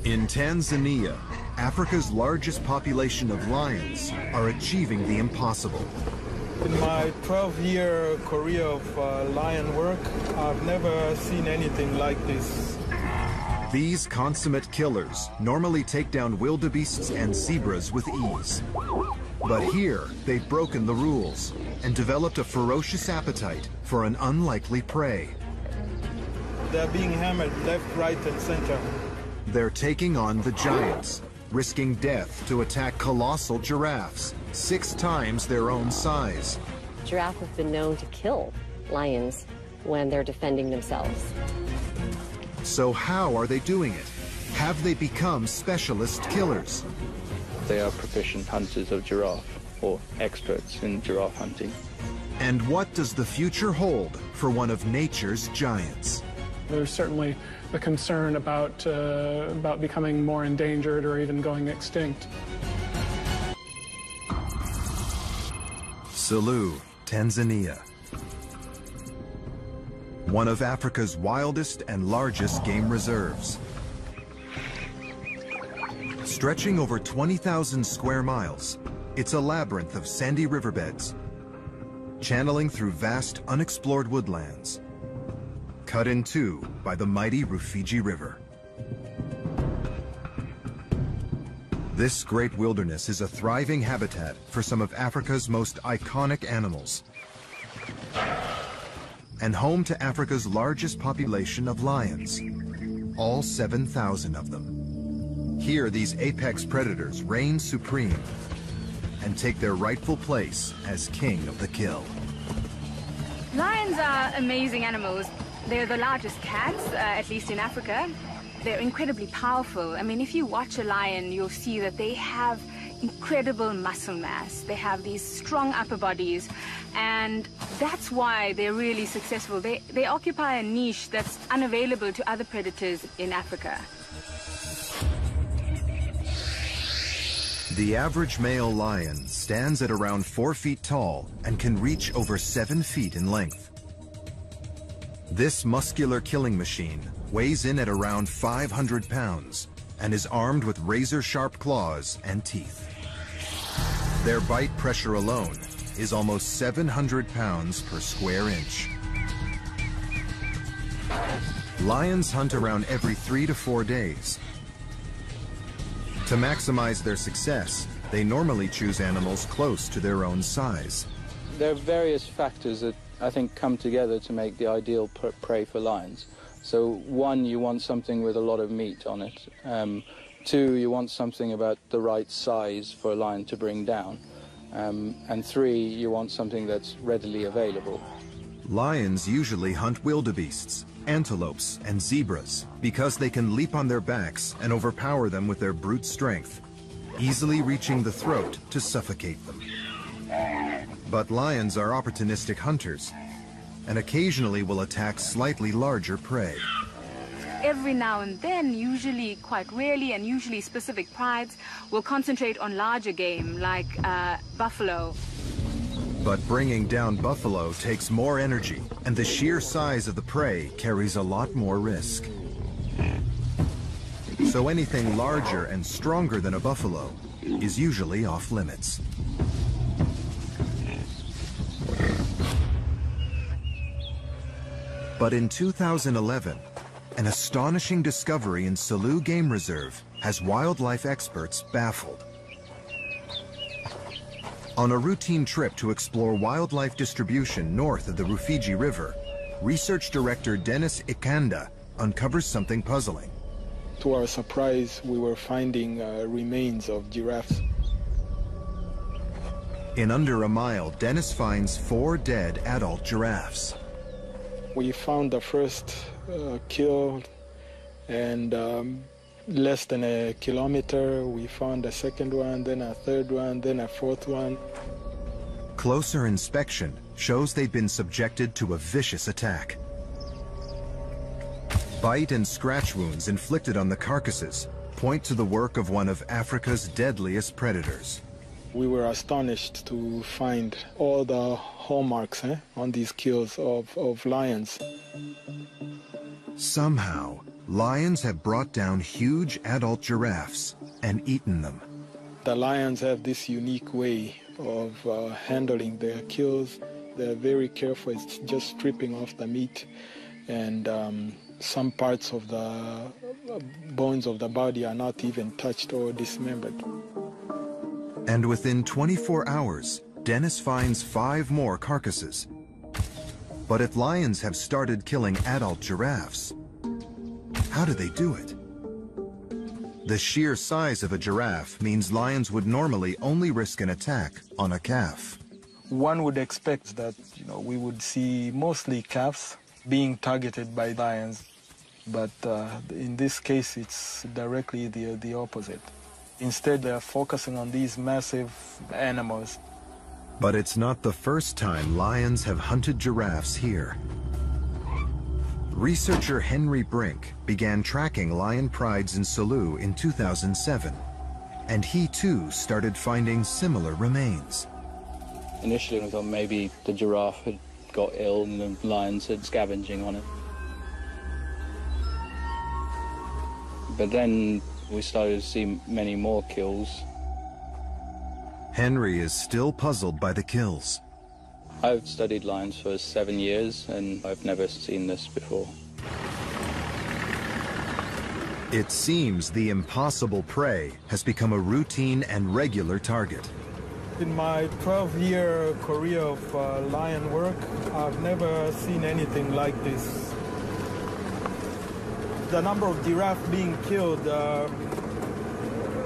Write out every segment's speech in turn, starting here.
In Tanzania, Africa's largest population of lions are achieving the impossible. In my 12-year career of lion work, I've never seen anything like this. These consummate killers normally take down wildebeests and zebras with ease. But here, they've broken the rules and developed a ferocious appetite for an unlikely prey. They're being hammered left, right, and center. They're taking on the giants, risking death to attack colossal giraffes, 6 times their own size. Giraffes have been known to kill lions when they're defending themselves. So how are they doing it? Have they become specialist killers? They are proficient hunters of giraffe, or experts in giraffe hunting. And what does the future hold for one of nature's giants? There's certainly a concern about becoming more endangered or even going extinct. Selous, Tanzania. One of Africa's wildest and largest game reserves. Stretching over 20,000 square miles, it's a labyrinth of sandy riverbeds, channeling through vast unexplored woodlands, cut in two by the mighty Rufiji River. This great wilderness is a thriving habitat for some of Africa's most iconic animals, and home to Africa's largest population of lions, all 7,000 of them. Here, these apex predators reign supreme and take their rightful place as king of the kill. Lions are amazing animals. They're the largest cats, at least in Africa. They're incredibly powerful. I mean, if you watch a lion, you'll see that they have incredible muscle mass. They have these strong upper bodies, and that's why they're really successful. They occupy a niche that's unavailable to other predators in Africa. The average male lion stands at around 4 feet tall and can reach over 7 feet in length. This muscular killing machine weighs in at around 500 pounds and is armed with razor-sharp claws and teeth. Their bite pressure alone is almost 700 pounds per square inch. Lions hunt around every 3 to 4 days. To maximize their success, they normally choose animals close to their own size. There are various factors that I think come together to make the ideal prey for lions. So 1, you want something with a lot of meat on it. 2, you want something about the right size for a lion to bring down. And 3, you want something that's readily available. Lions usually hunt wildebeests, antelopes, and zebras because they can leap on their backs and overpower them with their brute strength, easily reaching the throat to suffocate them. But lions are opportunistic hunters and occasionally will attack slightly larger prey. Every now and then, usually quite rarely and usually specific prides, will concentrate on larger game like buffalo. But bringing down buffalo takes more energy, and the sheer size of the prey carries a lot more risk. So anything larger and stronger than a buffalo is usually off limits. But in 2011, an astonishing discovery in Selous Game Reserve has wildlife experts baffled. On a routine trip to explore wildlife distribution north of the Rufiji River, research director Dennis Ikanda uncovers something puzzling. To our surprise, we were finding remains of giraffes. In under a mile, Dennis finds 4 dead adult giraffes. We found the first kill, and less than a kilometer, we found a second one, then a third one, then a fourth one. Closer inspection shows they've been subjected to a vicious attack. Bite and scratch wounds inflicted on the carcasses point to the work of one of Africa's deadliest predators. We were astonished to find all the hallmarks on these kills of lions. Somehow, lions have brought down huge adult giraffes and eaten them. The lions have this unique way of handling their kills. They're very careful. It's just stripping off the meat, and some parts of the bones of the body are not even touched or dismembered. And within 24 hours, Dennis finds 5 more carcasses. But if lions have started killing adult giraffes, how do they do it? The sheer size of a giraffe means lions would normally only risk an attack on a calf. One would expect that, we would see mostly calves being targeted by lions, but in this case, it's directly the opposite. Instead, they're focusing on these massive animals. But it's not the first time lions have hunted giraffes here. Researcher Henry Brink began tracking lion prides in Selous in 2007, and he too started finding similar remains. Initially, I thought maybe the giraffe had got ill and the lions had scavenging on it. But then we started to see many more kills. Henry is still puzzled by the kills. I've studied lions for 7 years and I've never seen this before. It seems the impossible prey has become a routine and regular target. In my 12-year career of lion work, I've never seen anything like this. The number of giraffes being killed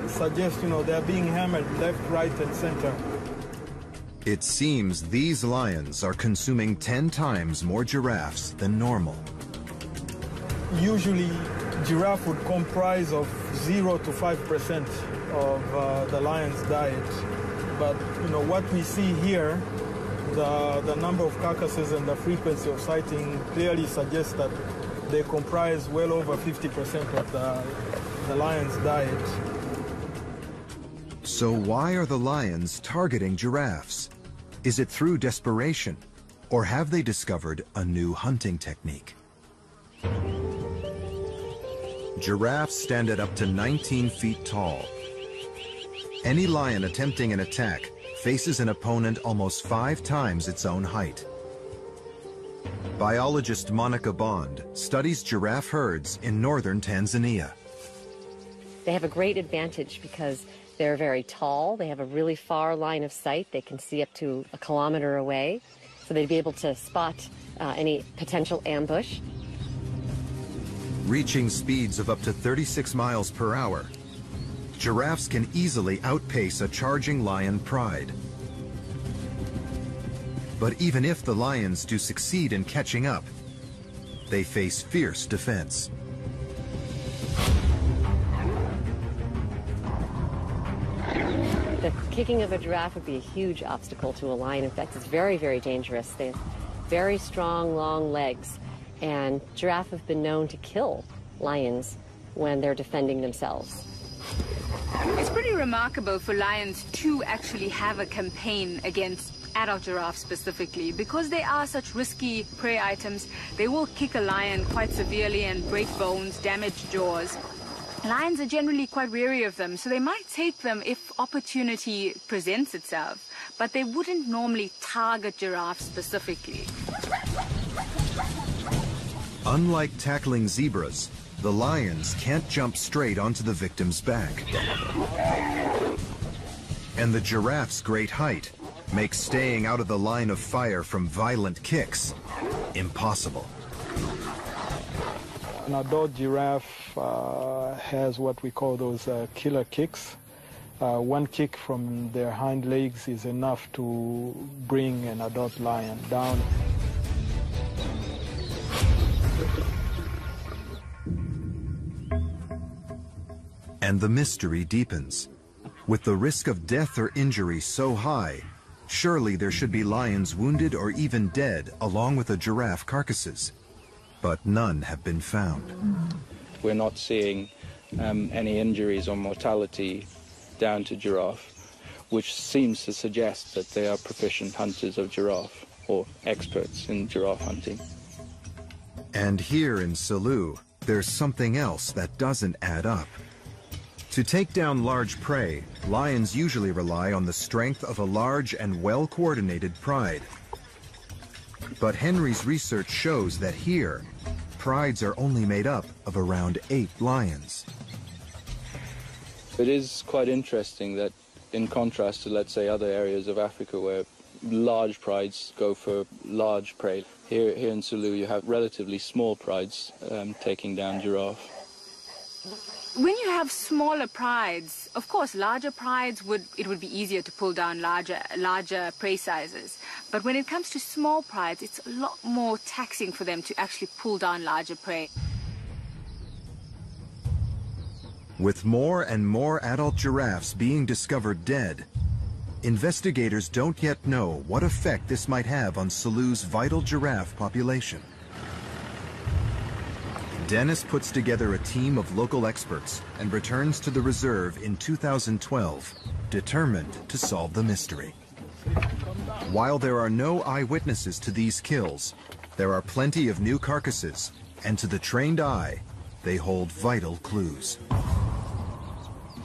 suggests, they're being hammered left, right, and center. It seems these lions are consuming 10 times more giraffes than normal. Usually, giraffe would comprise of 0 to 5% of the lion's diet. But, what we see here, the number of carcasses and the frequency of sighting clearly suggests that they comprise well over 50% of the lion's diet. So why are the lions targeting giraffes? Is it through desperation, or have they discovered a new hunting technique? Giraffes stand at up to 19 feet tall. Any lion attempting an attack faces an opponent almost 5 times its own height. Biologist Monica Bond studies giraffe herds in northern Tanzania. They have a great advantage because they're very tall. They have a really far line of sight. They can see up to 1 kilometer away. So they'd be able to spot any potential ambush. Reaching speeds of up to 36 miles per hour, giraffes can easily outpace a charging lion pride. But even if the lions do succeed in catching up, they face fierce defense. The kicking of a giraffe would be a huge obstacle to a lion. In fact, it's very, very dangerous. They have very strong, long legs, and giraffes have been known to kill lions when they're defending themselves. It's pretty remarkable for lions to actually have a campaign against adult giraffes specifically. Because they are such risky prey items, they will kick a lion quite severely and break bones, damage jaws. Lions are generally quite wary of them, so they might take them if opportunity presents itself, but they wouldn't normally target giraffes specifically. Unlike tackling zebras, the lions can't jump straight onto the victim's back. And the giraffe's great height makes staying out of the line of fire from violent kicks impossible. An adult giraffe has what we call those killer kicks. One kick from their hind legs is enough to bring an adult lion down. And the mystery deepens. With the risk of death or injury so high, surely there should be lions wounded or even dead along with the giraffe carcasses. But none have been found. We're not seeing any injuries or mortality down to giraffe, which seems to suggest that they are proficient hunters of giraffe or experts in giraffe hunting. And here in Selous, there's something else that doesn't add up. To take down large prey, lions usually rely on the strength of a large and well-coordinated pride. But Henry's research shows that here, prides are only made up of around 8 lions. It is quite interesting that, in contrast to, let's say, other areas of Africa where large prides go for large prey, here in Sulu you have relatively small prides taking down giraffe. When you have smaller prides, of course, larger prides it would be easier to pull down larger prey sizes. But when it comes to small prides, it's a lot more taxing for them to actually pull down larger prey. With more and more adult giraffes being discovered dead, investigators don't yet know what effect this might have on Sulu's vital giraffe population. Dennis puts together a team of local experts and returns to the reserve in 2012, determined to solve the mystery. While there are no eyewitnesses to these kills, there are plenty of new carcasses, and to the trained eye, they hold vital clues.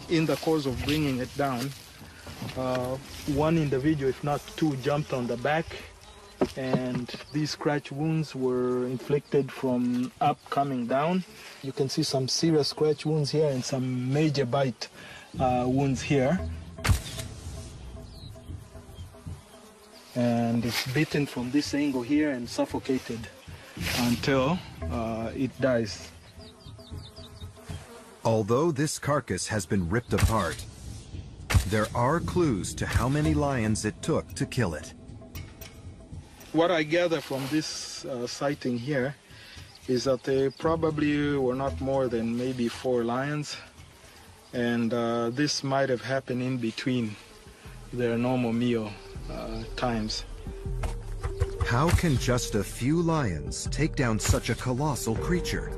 In the course of bringing it down, one individual, if not 2, jumped on the back, and these scratch wounds were inflicted from up coming down. You can see some serious scratch wounds here and some major bite wounds here. And it's bitten from this angle here and suffocated until it dies. Although this carcass has been ripped apart, there are clues to how many lions it took to kill it. What I gather from this sighting here is that they probably were not more than maybe 4 lions, and this might have happened in between their normal meal times. How can just a few lions take down such a colossal creature?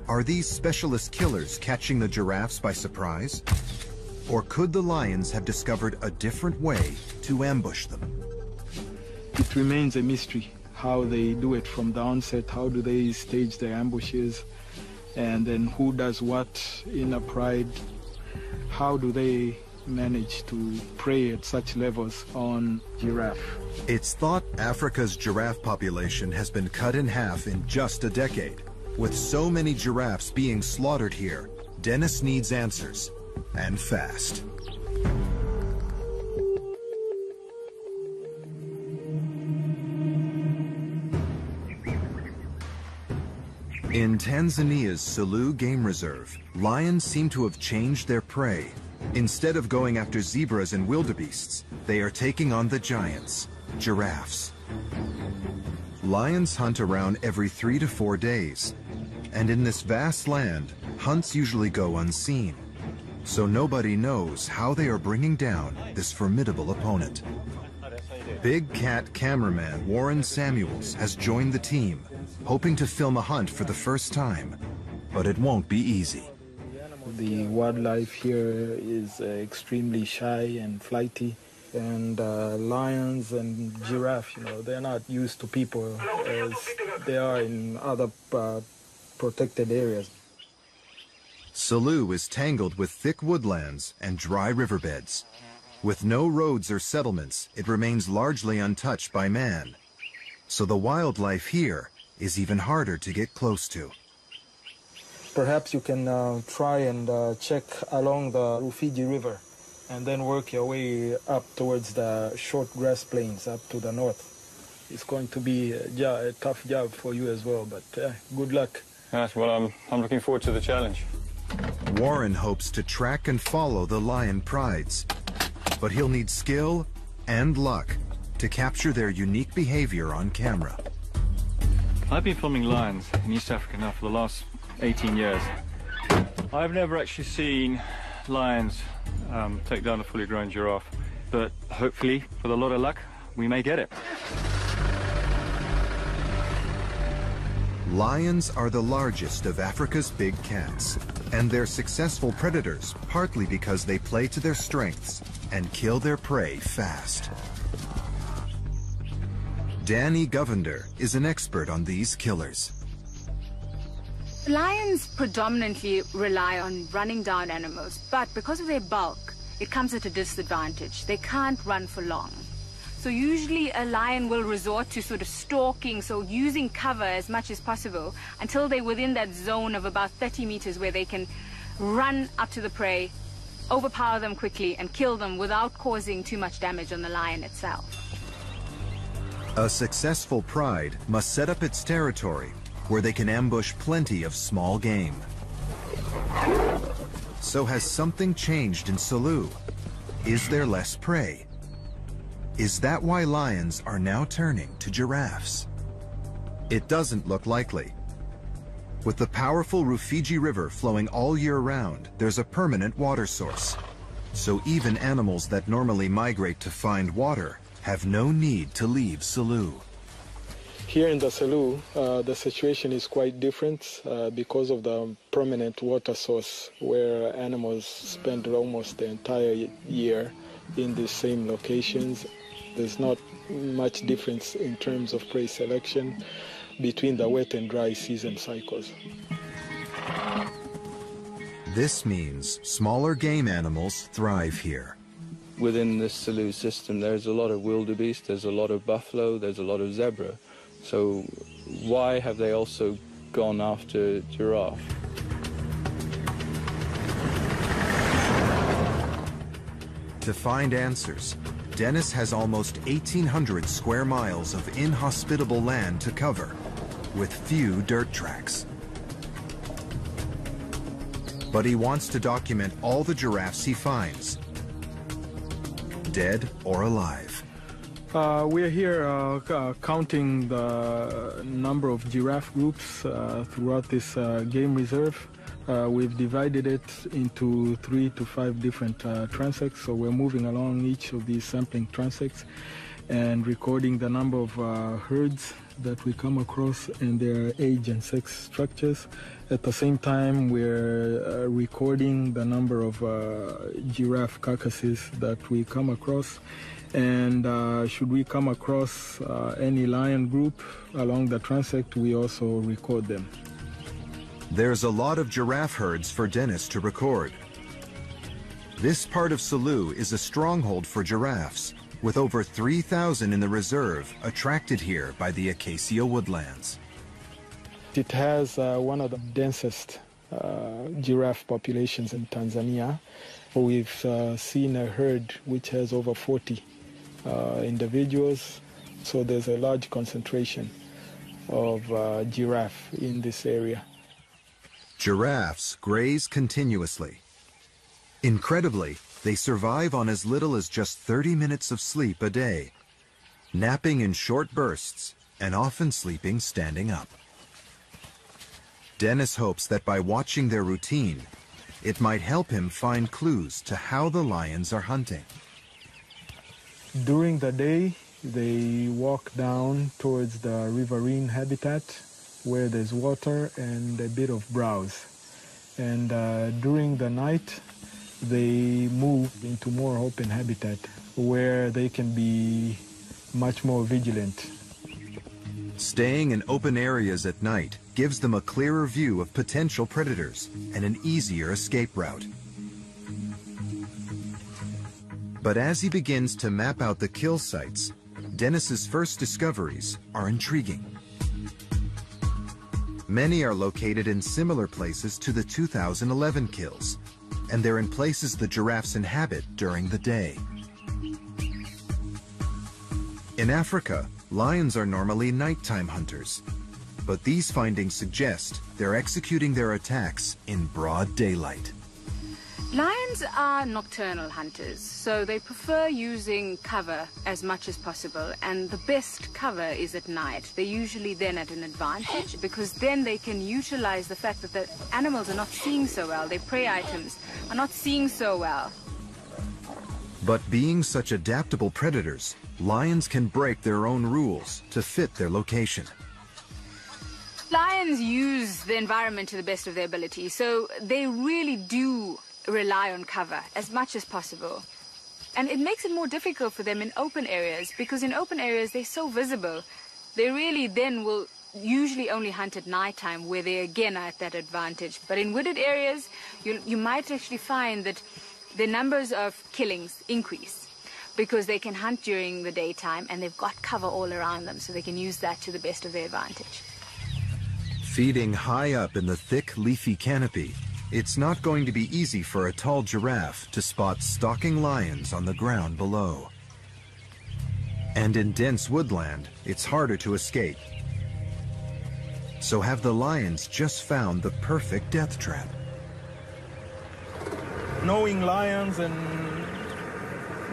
Are these specialist killers catching the giraffes by surprise? Or could the lions have discovered a different way to ambush them? It remains a mystery how they do it from the onset. How do they stage their ambushes, and then who does what in a pride? How do they manage to prey at such levels on giraffe? It's thought Africa's giraffe population has been cut in half in just a decade. With so many giraffes being slaughtered here, Dennis needs answers, and fast. In Tanzania's Sulu Game Reserve, lions seem to have changed their prey. Instead of going after zebras and wildebeests, they are taking on the giants, giraffes. Lions hunt around every 3 to 4 days. And in this vast land, hunts usually go unseen. So nobody knows how they are bringing down this formidable opponent. Big Cat cameraman Warren Samuels has joined the team, hoping to film a hunt for the first time, but it won't be easy. The wildlife here is extremely shy and flighty, and lions and giraffe, they're not used to people as they are in other protected areas. Sulu is tangled with thick woodlands and dry riverbeds. With no roads or settlements, it remains largely untouched by man. So the wildlife here is even harder to get close to. Perhaps you can try and check along the Rufiji River and then work your way up towards the short grass plains up to the north. It's going to be a tough job for you as well, but good luck. Yes, well, I'm looking forward to the challenge. Warren hopes to track and follow the lion prides, but he'll need skill and luck to capture their unique behavior on camera. I've been filming lions in East Africa now for the last 18 years. I've never actually seen lions take down a fully grown giraffe, but hopefully, with a lot of luck, we may get it. Lions are the largest of Africa's big cats, and they're successful predators partly because they play to their strengths and kill their prey fast. Danny Govender is an expert on these killers. Lions predominantly rely on running down animals, but because of their bulk, it comes at a disadvantage. They can't run for long. So usually a lion will resort to sort of stalking, so using cover as much as possible until they're within that zone of about 30 meters where they can run up to the prey, overpower them quickly, and kill them without causing too much damage on the lion itself. A successful pride must set up its territory where they can ambush plenty of small game. So has something changed in Selous? Is there less prey? Is that why lions are now turning to giraffes? It doesn't look likely. With the powerful Rufiji River flowing all year round, there's a permanent water source. So even animals that normally migrate to find water have no need to leave Selous. Here in the Selous, the situation is quite different because of the permanent water source where animals spend almost the entire year in the same locations. There's not much difference in terms of prey selection between the wet and dry season cycles. This means smaller game animals thrive here. Within this Selous system, there's a lot of wildebeest, there's a lot of buffalo, there's a lot of zebra. So why have they also gone after giraffe? To find answers, Dennis has almost 1,800 square miles of inhospitable land to cover, with few dirt tracks. But he wants to document all the giraffes he finds, dead or alive. We're here counting the number of giraffe groups throughout this game reserve. We've divided it into 3 to 5 different transects, so we're moving along each of these sampling transects and recording the number of herds that we come across and their age and sex structures. At the same time, we're recording the number of giraffe carcasses that we come across. And should we come across any lion group along the transect, we also record them. There's a lot of giraffe herds for Dennis to record. This part of Selous is a stronghold for giraffes, with over 3,000 in the reserve attracted here by the acacia woodlands. It has one of the densest giraffe populations in Tanzania. We've seen a herd which has over 40 individuals, so there's a large concentration of giraffe in this area. Giraffes graze continuously. Incredibly, they survive on as little as just 30 minutes of sleep a day, napping in short bursts and often sleeping standing up. Dennis hopes that by watching their routine, it might help him find clues to how the lions are hunting. During the day, they walk down towards the riverine habitat where there's water and a bit of browse. And during the night, they move into more open habitat where they can be much more vigilant. Staying in open areas at night gives them a clearer view of potential predators and an easier escape route. But as he begins to map out the kill sites, Dennis's first discoveries are intriguing. Many are located in similar places to the 2011 kills, and they're in places the giraffes inhabit during the day. In Africa, lions are normally nighttime hunters, but these findings suggest they're executing their attacks in broad daylight. Lions are nocturnal hunters, so they prefer using cover as much as possible, and the best cover is at night. They're usually then at an advantage because then they can utilize the fact that the animals are not seeing so well, their prey items are not seeing so well. But being such adaptable predators, lions can break their own rules to fit their location. Lions use the environment to the best of their ability, so they really do rely on cover as much as possible. And it makes it more difficult for them in open areas, because in open areas they're so visible. They really then will usually only hunt at nighttime, where they again are at that advantage. But in wooded areas, you might actually find that the numbers of killings increase because they can hunt during the daytime and they've got cover all around them, so they can use that to the best of their advantage. Feeding high up in the thick, leafy canopy, it's not going to be easy for a tall giraffe to spot stalking lions on the ground below. And in dense woodland, it's harder to escape. So have the lions just found the perfect death trap? Knowing lions and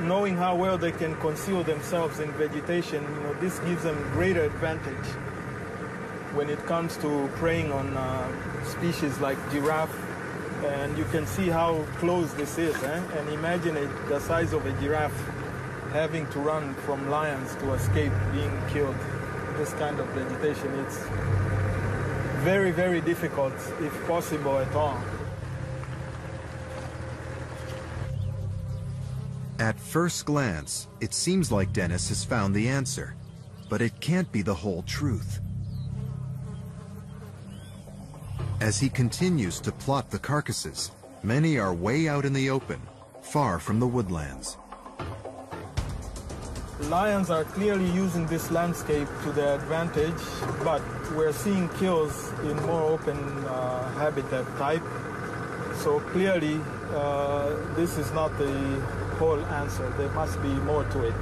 knowing how well they can conceal themselves in vegetation, this gives them greater advantage when it comes to preying on species like giraffe. And you can see how close this is, and imagine the size of a giraffe having to run from lions to escape being killed. This kind of vegetation, it's very, very difficult, if possible at all. At first glance, it seems like Dennis has found the answer, but it can't be the whole truth. As he continues to plot the carcasses, many are way out in the open, far from the woodlands. Lions are clearly using this landscape to their advantage, but we're seeing kills in more open habitat type. So clearly, this is not the whole answer. There must be more to it.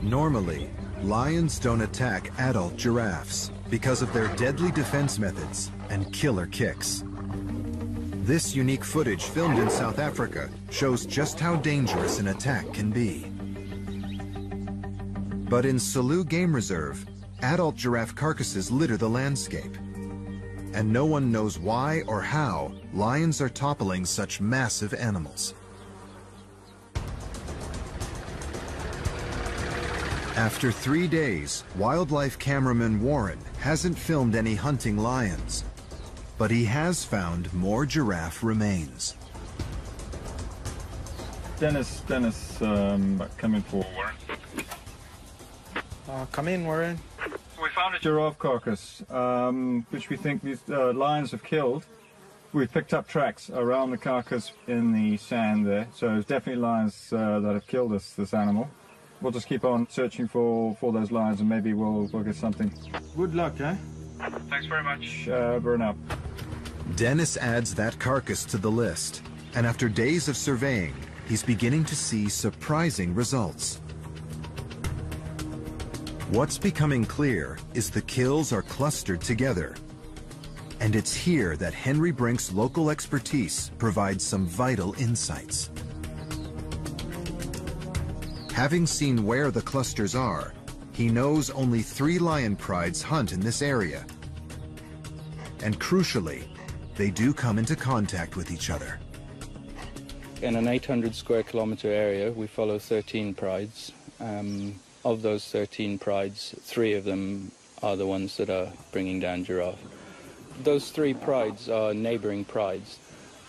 Normally, lions don't attack adult giraffes because of their deadly defense methods and killer kicks. This unique footage filmed in South Africa shows just how dangerous an attack can be. But in Selous Game Reserve, adult giraffe carcasses litter the landscape. And no one knows why or how lions are toppling such massive animals. After 3 days, wildlife cameraman Warren hasn't filmed any hunting lions, but he has found more giraffe remains. Dennis, come in for Warren. Come in, Warren. We found a giraffe carcass, which we think these lions have killed. We've picked up tracks around the carcass in the sand there, so it's definitely lions that have killed this animal. We'll just keep on searching for those lions, and maybe we'll get something. Good luck, eh? Thanks very much. Burn up. Dennis adds that carcass to the list, and after days of surveying, he's beginning to see surprising results. What's becoming clear is the kills are clustered together. And it's here that Henry Brink's local expertise provides some vital insights. Having seen where the clusters are, he knows only 3 lion prides hunt in this area. And crucially, they do come into contact with each other. In an 800 square kilometer area, we follow 13 prides. Of those 13 prides, 3 of them are the ones that are bringing down giraffe. Those 3 prides are neighboring prides.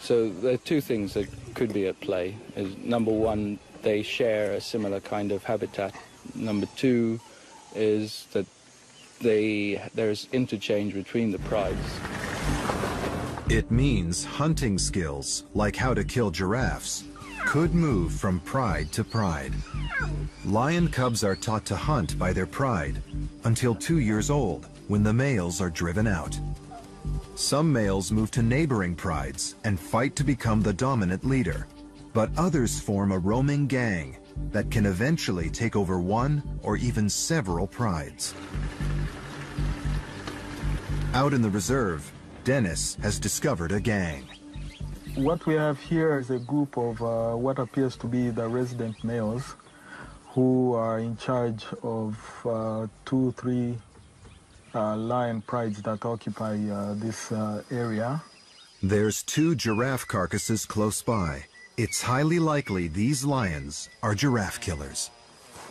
So there are 2 things that could be at play. Number 1, they share a similar kind of habitat. Number 2 is that there's interchange between the prides. It means hunting skills, like how to kill giraffes, could move from pride to pride. Lion cubs are taught to hunt by their pride until 2 years old, when the males are driven out. Some males move to neighboring prides and fight to become the dominant leader, but others form a roaming gang that can eventually take over 1 or even several prides. Out in the reserve, Dennis has discovered a gang. What we have here is a group of what appears to be the resident males who are in charge of 2-3 lion prides that occupy this area. There's 2 giraffe carcasses close by. It's highly likely these lions are giraffe killers.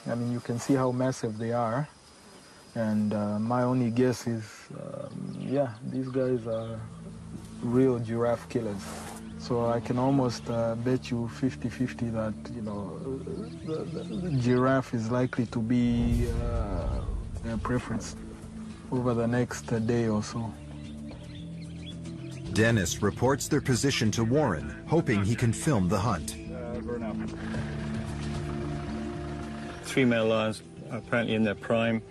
I mean, you can see how massive they are. And my only guess is, yeah, these guys are real giraffe killers. So I can almost bet you 50-50 that, you know, the giraffe is likely to be their preference over the next day or so. Dennis reports their position to Warren, hoping he can film the hunt. 3 male lions, apparently in their prime,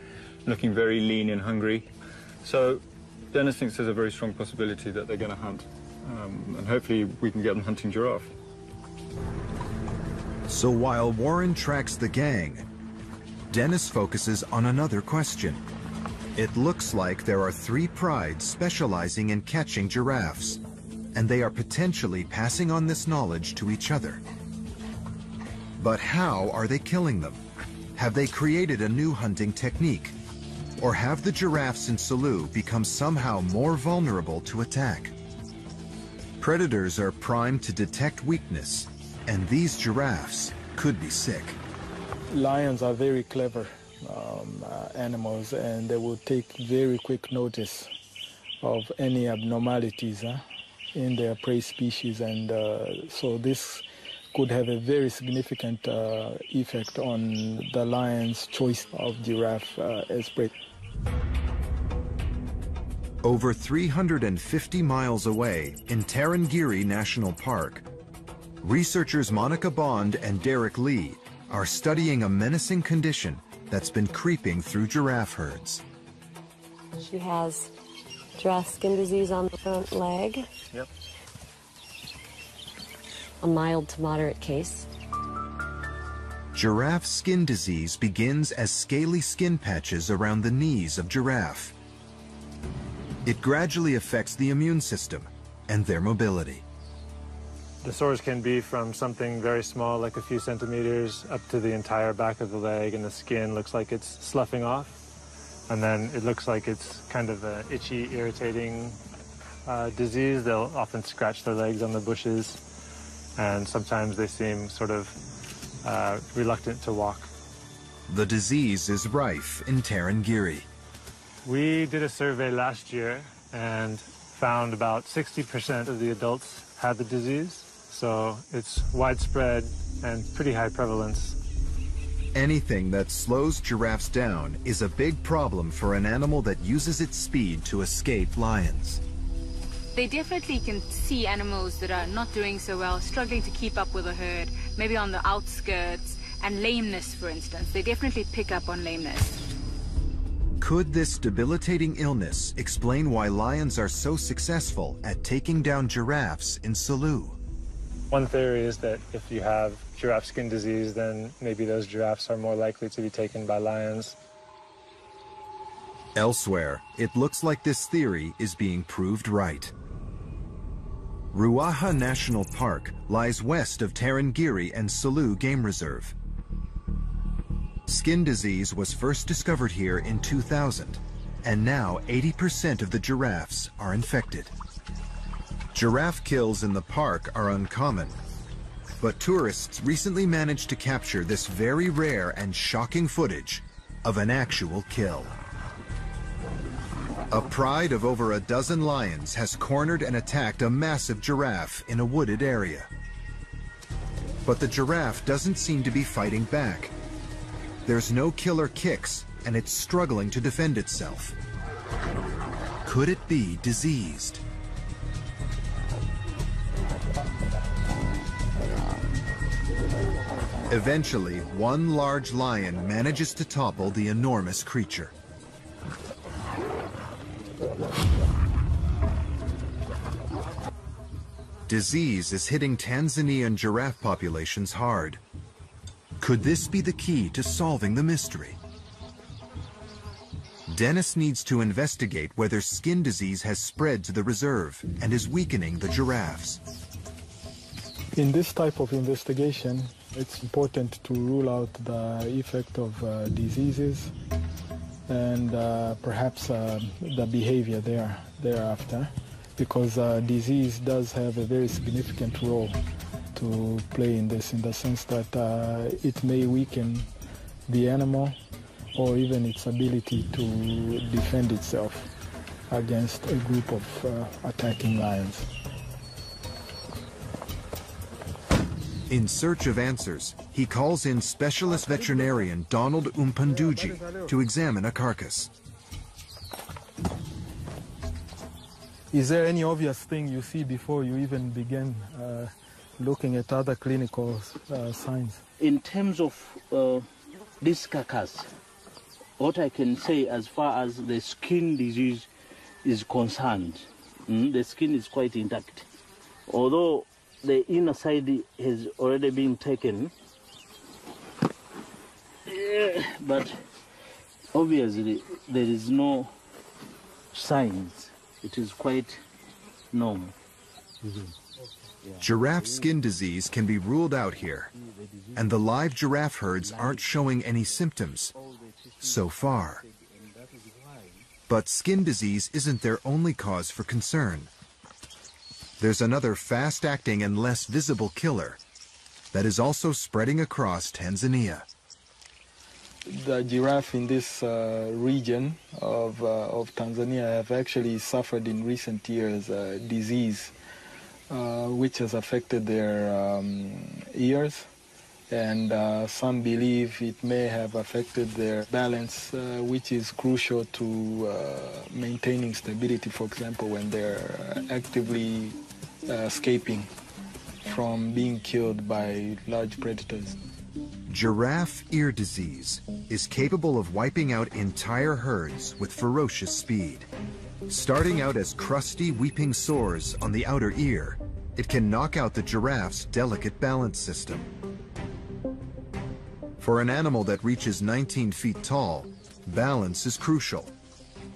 looking very lean and hungry. So Dennis thinks there's a very strong possibility that they're going to hunt. And hopefully we can get them hunting giraffe. So while Warren tracks the gang, Dennis focuses on another question. It looks like there are 3 prides specializing in catching giraffes, and they are potentially passing on this knowledge to each other. But how are they killing them? Have they created a new hunting technique? Or have the giraffes in Selous become somehow more vulnerable to attack? Predators are primed to detect weakness, and these giraffes could be sick. Lions are very clever animals, and they will take very quick notice of any abnormalities in their prey species, and so this could have a very significant effect on the lion's choice of giraffe as prey. Over 350 miles away in Tarangire National Park, researchers Monica Bond and Derek Lee are studying a menacing condition that's been creeping through giraffe herds. She has giraffe skin disease on the front leg. Yep. A mild to moderate case. Giraffe skin disease begins as scaly skin patches around the knees of giraffe. It gradually affects the immune system and their mobility. The sores can be from something very small, like a few centimeters, up to the entire back of the leg, and the skin looks like it's sloughing off. And then it looks like it's kind of an itchy, irritating disease. They'll often scratch their legs on the bushes, and sometimes they seem sort of reluctant to walk. The disease is rife in Tarangire. We did a survey last year and found about 60% of the adults had the disease. So it's widespread and pretty high prevalence. Anything that slows giraffes down is a big problem for an animal that uses its speed to escape lions. They definitely can see animals that are not doing so well, struggling to keep up with the herd, maybe on the outskirts, and lameness, for instance. They definitely pick up on lameness. Could this debilitating illness explain why lions are so successful at taking down giraffes in Selous? One theory is that if you have giraffe skin disease, then maybe those giraffes are more likely to be taken by lions. Elsewhere, it looks like this theory is being proved right. Ruaha National Park lies west of Tarangire and Selous Game Reserve. Skin disease was first discovered here in 2000, and now 80% of the giraffes are infected. Giraffe kills in the park are uncommon, but tourists recently managed to capture this very rare and shocking footage of an actual kill. A pride of over a dozen lions has cornered and attacked a massive giraffe in a wooded area. But the giraffe doesn't seem to be fighting back. There's no killer kicks, and it's struggling to defend itself. Could it be diseased? Eventually, one large lion manages to topple the enormous creature. Disease is hitting Tanzanian giraffe populations hard. Could this be the key to solving the mystery? Dennis needs to investigate whether skin disease has spread to the reserve and is weakening the giraffes. In this type of investigation, it's important to rule out the effect of diseases and perhaps the behavior thereafter, because disease does have a very significant role to play in this, in the sense that it may weaken the animal or even its ability to defend itself against a group of attacking lions. In search of answers, he calls in specialist veterinarian Donald Umpanduji to examine a carcass. Is there any obvious thing you see before you even begin looking at other clinical signs? In terms of this carcass, what I can say as far as the skin disease is concerned, the skin is quite intact. Although the inner side has already been taken, but obviously there is no signs. It is quite normal. Giraffe skin disease can be ruled out here, and the live giraffe herds aren't showing any symptoms so far. But skin disease isn't their only cause for concern. There's another fast-acting and less visible killer that is also spreading across Tanzania. The giraffe in this region of Tanzania have actually suffered in recent years disease which has affected their ears, and some believe it may have affected their balance, which is crucial to maintaining stability, for example, when they're actively escaping from being killed by large predators. Giraffe ear disease is capable of wiping out entire herds with ferocious speed. Starting out as crusty, weeping sores on the outer ear, it can knock out the giraffe's delicate balance system. For an animal that reaches 19 feet tall, balance is crucial,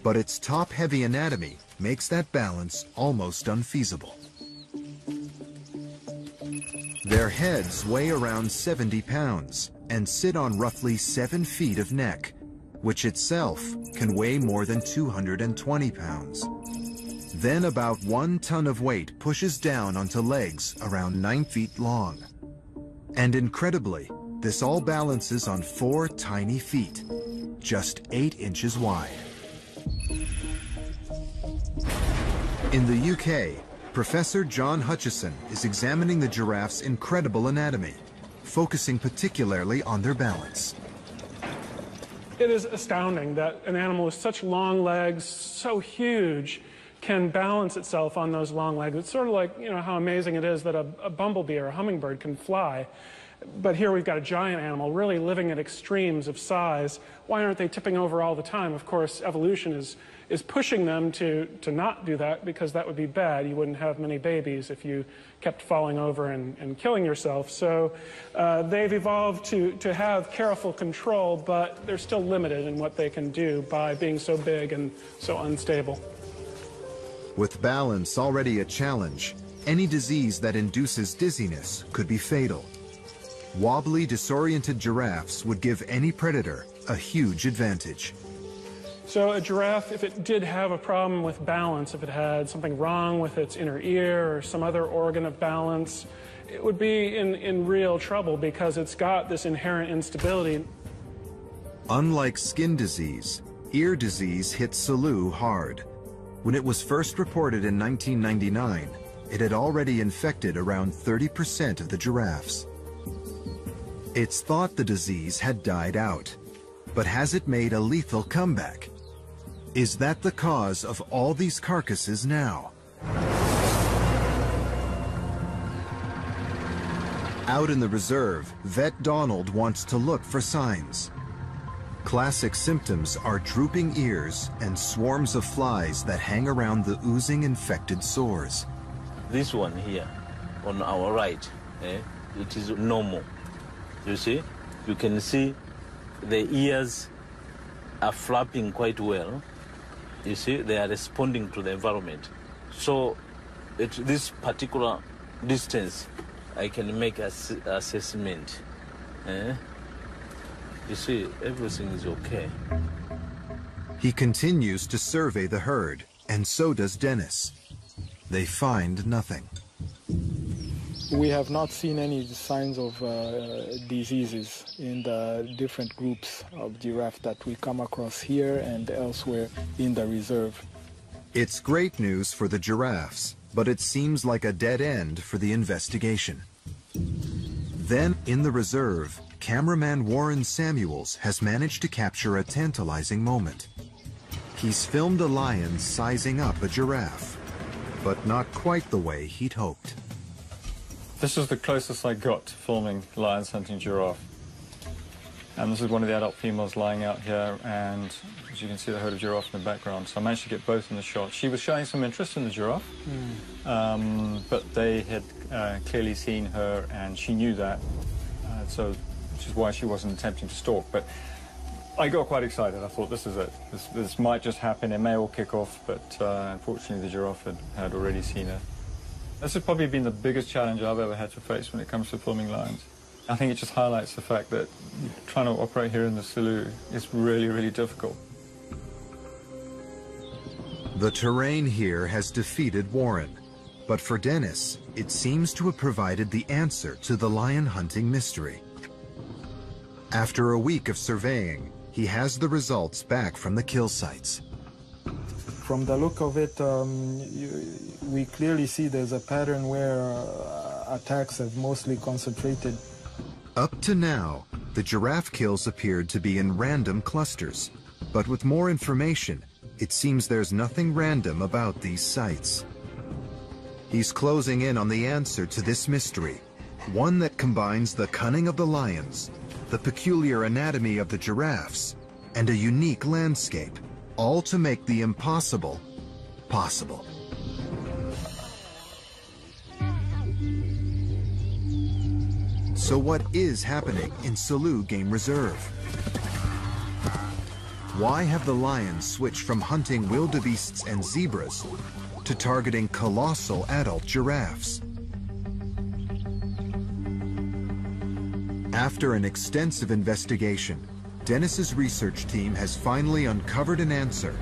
but its top-heavy anatomy makes that balance almost unfeasible. Their heads weigh around 70 pounds and sit on roughly 7 feet of neck, which itself can weigh more than 220 pounds. Then about 1 ton of weight pushes down onto legs around 9 feet long. And incredibly, this all balances on 4 tiny feet, just 8 inches wide. In the UK, Professor John Hutchison is examining the giraffe's incredible anatomy, focusing particularly on their balance. It is astounding that an animal with such long legs, so huge, can balance itself on those long legs. It's sort of like, you know, how amazing it is that a bumblebee or a hummingbird can fly. But here we've got a giant animal really living at extremes of size. Why aren't they tipping over all the time? Of course, evolution is pushing them to not do that, because that would be bad. You wouldn't have many babies if you kept falling over and killing yourself. So they've evolved to have careful control, but they're still limited in what they can do by being so big and so unstable. With balance already a challenge, any disease that induces dizziness could be fatal. Wobbly, disoriented giraffes would give any predator a huge advantage. So a giraffe, if it did have a problem with balance, if it had something wrong with its inner ear or some other organ of balance, it would be in real trouble, because it's got this inherent instability. Unlike skin disease, ear disease hit Salu hard. When it was first reported in 1999, it had already infected around 30% of the giraffes. It's thought the disease had died out, but has it made a lethal comeback? Is that the cause of all these carcasses now? Out in the reserve, Vet Donald wants to look for signs. Classic symptoms are drooping ears and swarms of flies that hang around the oozing infected sores. This one here, on our right, it is normal. You see? You can see the ears are flapping quite well. You see, they are responding to the environment. So at this particular distance, I can make an assessment. You see, everything is okay. He continues to survey the herd, and so does Dennis. They find nothing. We have not seen any signs of diseases in the different groups of giraffe that we come across here and elsewhere in the reserve. It's great news for the giraffes, but it seems like a dead end for the investigation. Then, in the reserve, cameraman Warren Samuels has managed to capture a tantalizing moment. He's filmed a lion sizing up a giraffe, but not quite the way he'd hoped. This is the closest I got to filming lions hunting giraffe. And this is one of the adult females lying out here, and as you can see, the herd of giraffe in the background. So I managed to get both in the shot. She was showing some interest in the giraffe, but they had clearly seen her, and she knew that, which is why she wasn't attempting to stalk. But I got quite excited. I thought, this is it. This might just happen. It may all kick off, but unfortunately, the giraffe had already seen her. This has probably been the biggest challenge I've ever had to face when it comes to filming lions. I think it just highlights the fact that trying to operate here in the Selous is really, really difficult. The terrain here has defeated Warren, but for Dennis, it seems to have provided the answer to the lion hunting mystery. After a week of surveying, he has the results back from the kill sites. From the look of it, we clearly see there's a pattern where attacks have mostly concentrated. Up to now, the giraffe kills appeared to be in random clusters, but with more information, it seems there's nothing random about these sites. He's closing in on the answer to this mystery, one that combines the cunning of the lions, the peculiar anatomy of the giraffes, and a unique landscape, all to make the impossible possible. So what is happening in Selous Game Reserve? Why have the lions switched from hunting wildebeests and zebras to targeting colossal adult giraffes? After an extensive investigation, Dennis's research team has finally uncovered an answer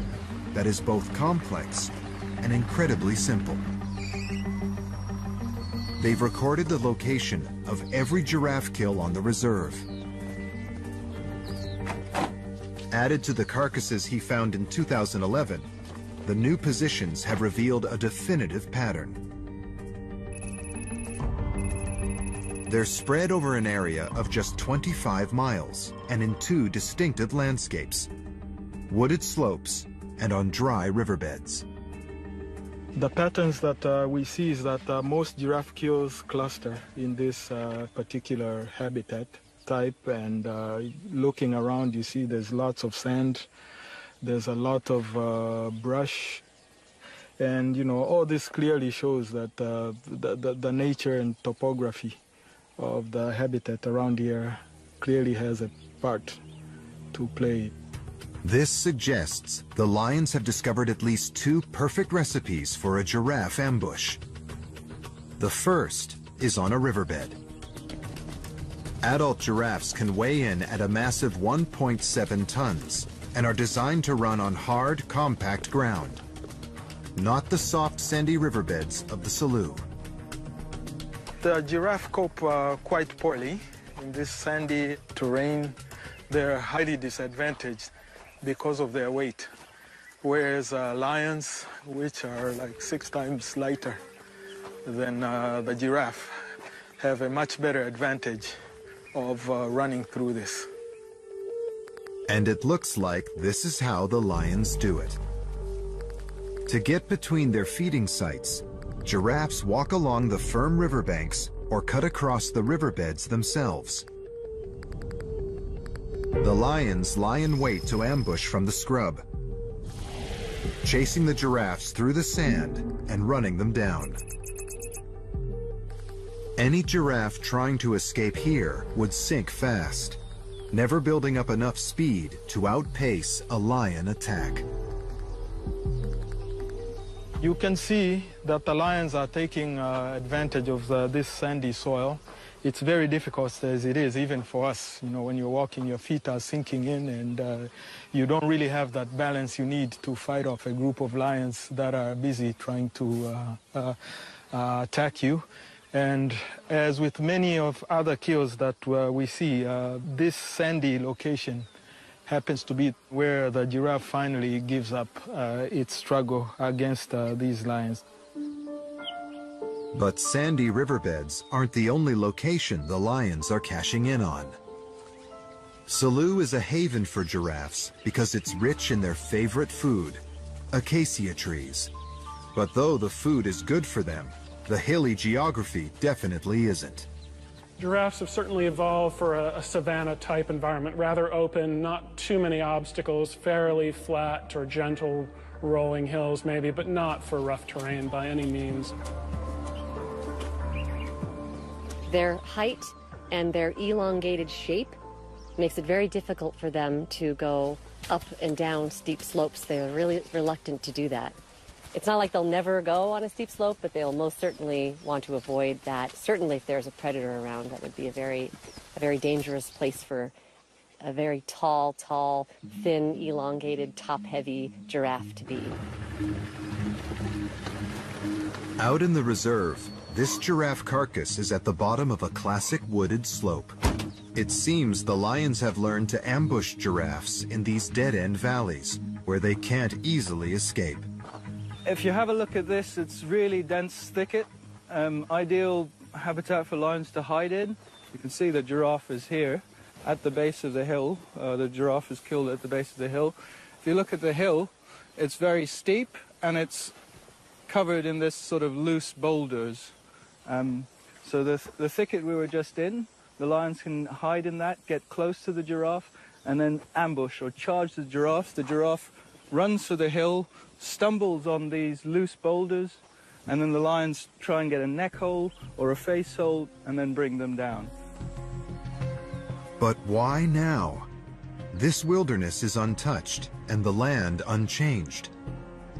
that is both complex and incredibly simple. They've recorded the location of every giraffe kill on the reserve. Added to the carcasses he found in 2011, the new positions have revealed a definitive pattern. They're spread over an area of just 25 miles and in two distinctive landscapes: wooded slopes and on dry riverbeds. The patterns that we see is that most giraffe kills cluster in this particular habitat type, and looking around you see there's lots of sand, there's a lot of brush, and all this clearly shows that the nature and topography of the habitat around here clearly has a part to play. This suggests the lions have discovered at least two perfect recipes for a giraffe ambush. The first is on a riverbed. Adult giraffes can weigh in at a massive 1.7 tons and are designed to run on hard, compact ground, not the soft, sandy riverbeds of the Selous. The giraffe cope quite poorly in this sandy terrain. They're highly disadvantaged because of their weight, whereas lions, which are like 6 times lighter than the giraffe, have a much better advantage of running through this. And it looks like this is how the lions do it. To get between their feeding sites, giraffes walk along the firm riverbanks or cut across the riverbeds themselves. The lions lie in wait to ambush from the scrub, chasing the giraffes through the sand and running them down. Any giraffe trying to escape here would sink fast, never building up enough speed to outpace a lion attack. You can see that the lions are taking advantage of this sandy soil. It's very difficult as it is, even for us. When you're walking, your feet are sinking in, and you don't really have that balance you need to fight off a group of lions that are busy trying to attack you. And as with many of other kills that we see, this sandy location happens to be where the giraffe finally gives up its struggle against these lions. But sandy riverbeds aren't the only location the lions are cashing in on. Selous is a haven for giraffes because it's rich in their favorite food, acacia trees. But though the food is good for them, the hilly geography definitely isn't. Giraffes have certainly evolved for a savanna-type environment, rather open, not too many obstacles, fairly flat or gentle rolling hills maybe, but not for rough terrain by any means. Their height and their elongated shape makes it very difficult for them to go up and down steep slopes. They're really reluctant to do that. It's not like they'll never go on a steep slope, but they'll most certainly want to avoid that. Certainly if there's a predator around, that would be a very dangerous place for a very tall, thin, elongated, top-heavy giraffe to be. Out in the reserve, this giraffe carcass is at the bottom of a classic wooded slope. It seems the lions have learned to ambush giraffes in these dead-end valleys, where they can't easily escape. If you have a look at this, it's really dense thicket, ideal habitat for lions to hide in. You can see the giraffe is here at the base of the hill. The giraffe is killed at the base of the hill. If you look at the hill, it's very steep and it's covered in this sort of loose boulders. So the thicket we were just in, the lions can hide in that, get close to the giraffe, and then ambush or charge the giraffe. The giraffe runs for the hill, stumbles on these loose boulders, and then the lions try and get a neck hold or a face hold and then bring them down. But why now? This wilderness is untouched and the land unchanged.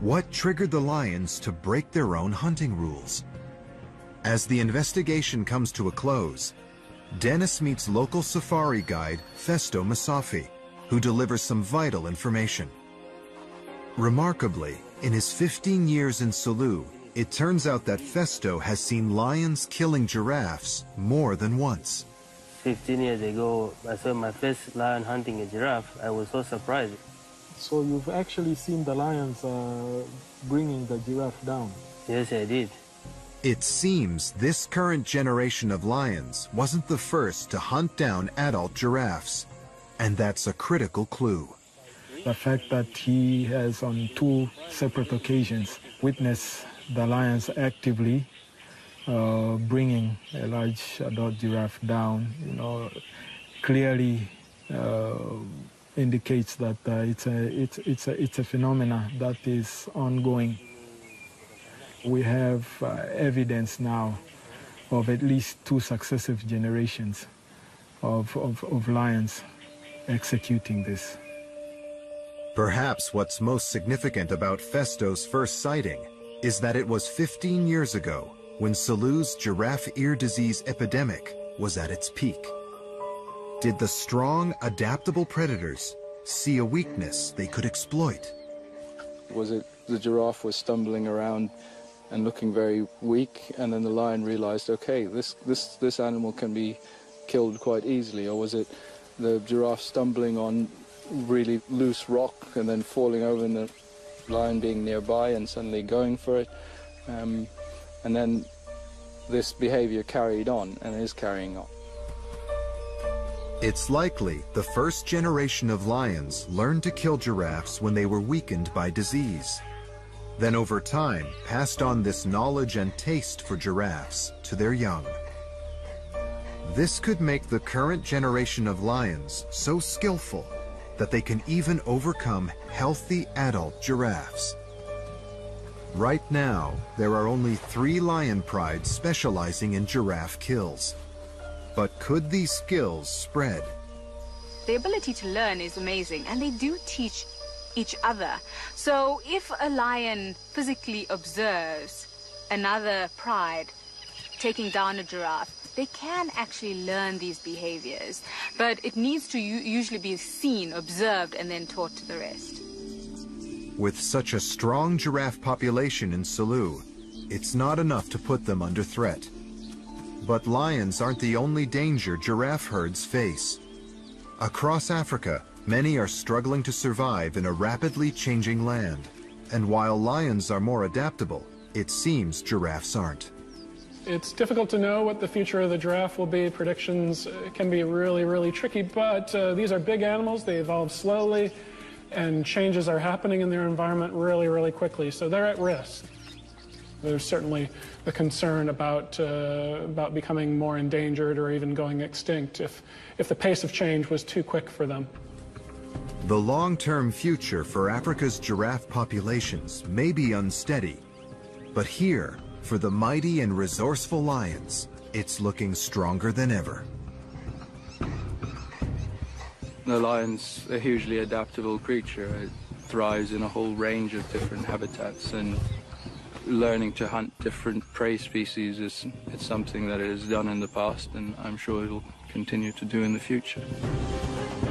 What triggered the lions to break their own hunting rules? As the investigation comes to a close, Dennis meets local safari guide Festo Masafi, who delivers some vital information. Remarkably, in his 15 years in Selous, it turns out that Festo has seen lions killing giraffes more than once. 15 years ago, I saw my first lion hunting a giraffe. I was so surprised. So you've actually seen the lions bringing the giraffe down? Yes, I did. It seems this current generation of lions wasn't the first to hunt down adult giraffes, and that's a critical clue. The fact that he has on 2 separate occasions witnessed the lions actively bringing a large adult giraffe down, clearly indicates that it's a phenomena that is ongoing. We have evidence now of at least 2 successive generations of lions executing this. Perhaps what's most significant about Festo's first sighting is that it was 15 years ago when Selous' giraffe ear disease epidemic was at its peak. Did the strong, adaptable predators see a weakness they could exploit? Was it the giraffe was stumbling around and looking very weak, and then the lion realized, okay, this animal can be killed quite easily? Or was it the giraffe stumbling on really loose rock and then falling over and the lion being nearby and suddenly going for it? And then this behavior carried on and is carrying on. It's likely the first generation of lions learned to kill giraffes when they were weakened by disease. Then over time, passed on this knowledge and taste for giraffes to their young. This could make the current generation of lions so skillful that they can even overcome healthy adult giraffes. Right now, there are only 3 lion prides specializing in giraffe kills. But could these skills spread? The ability to learn is amazing, and they do teach each other. So if a lion physically observes another pride taking down a giraffe, they can actually learn these behaviors, but it needs to usually be seen, observed, and then taught to the rest. With such a strong giraffe population in Selous, it's not enough to put them under threat. But lions aren't the only danger giraffe herds face. Across Africa, many are struggling to survive in a rapidly changing land. And while lions are more adaptable, it seems giraffes aren't. It's difficult to know what the future of the giraffe will be. Predictions can be really, really tricky, but these are big animals. They evolve slowly, and changes are happening in their environment really, really quickly, so they're at risk. There's certainly the concern about becoming more endangered or even going extinct if the pace of change was too quick for them. The long-term future for Africa's giraffe populations may be unsteady, but here, for the mighty and resourceful lions, it's looking stronger than ever. The lion's a hugely adaptable creature. It thrives in a whole range of different habitats, and learning to hunt different prey species it's something that it has done in the past, and I'm sure it will continue to do in the future.